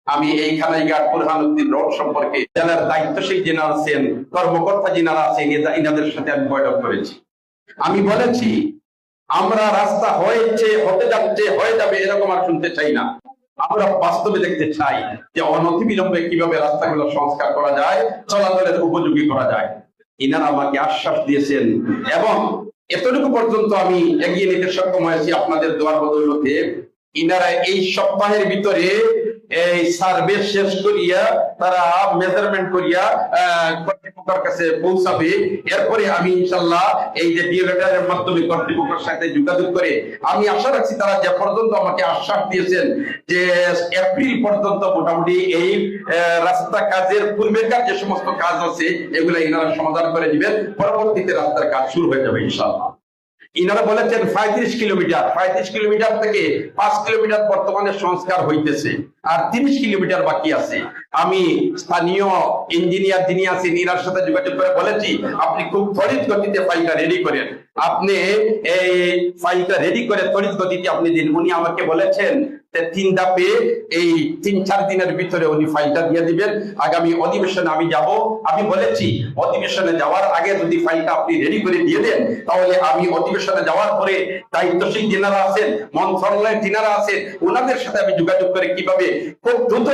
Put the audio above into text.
আমি এই খানাইঘাট বুরহানুদ্দিন রোড সম্পর্কে জেলার দায়িত্বশীল যিনি আছেন, কর্মকর্তা যিনারা আছেন, এনাদের সাথে আমি বৈঠক করেছি। আমি বলেছি আমরা রাস্তা হতে যাচ্ছে, হয়ে যাবে এরকম আর শুনতে চাই না। আমরা বাস্তবে দেখতে চাই যে অনতিবিলম্বে কিভাবে রাস্তাগুলো সংস্কার করা যায়, চলাচলের উপযোগী করা যায়। ইনারা আমাকে আশ্বাস দিয়েছেন এবং এতটুকু পর্যন্ত আমি এগিয়ে নিতে সক্ষম হয়েছি আপনাদের দোয়ার বদৌলতে। ইনারা এই সপ্তাহের ভিতরে এই সার্ভে শেষ করিয়া তারা মেজারমেন্ট করিয়া কর্তৃপক্ষের কাছে পৌঁছাবে। এরপরে আমি ইনশাল্লাহ এই যে ডিএলএডের মাধ্যমে কর্তৃপক্ষের সাথে যোগাযোগ করে আমি আশা রাখছি তারা যে পর্যন্ত আমাকে আশ্বাস দিয়েছেন যে এপ্রিল পর্যন্ত মোটামুটি এই রাস্তা কাজের পূর্বেকার যে সমস্ত কাজ আছে এগুলা ইনারা সমাধান করে দিবেন। পরবর্তীতে রাস্তার কাজ শুরু হয়ে যাবে ইনশাআল্লাহ। ইনারা বলেছেন 35 কিলোমিটার থেকে 5 কিলোমিটার বর্তমানে সংস্কার হইতেছে, আর 30 কিলোমিটার বাকি আছে। আমি স্থানীয় ইঞ্জিনিয়ার যিনি আছেন ইনার সাথে যোগাযোগ করে বলেছি আপনি খুব ত্বরিত গতিতে ফাইলটা রেডি করেন, আপনি এই ফাইলটা রেডি করে ত্বরিত গতিতে আপনি দিন। উনি আমাকে বলেছেন 3 ধাপে এই 3-4 দিনের ভিতরে উনি ফাইলটা দিয়ে দিবেন। আগামী অধিবেশনে আমি যাব। আমি বলেছি অধিবেশনে যাওয়ার আগে যদি ফাইলটা আপনি রেডি করে দিয়ে দেন তাহলে আমি অধিবেশনে যাওয়ার পরে দায়িত্বশীল যিনারা আছেন, মন্ত্রণালয়ের যিনারা আছেন, ওনাদের সাথে আমি যোগাযোগ করে কিভাবে খুব দ্রুত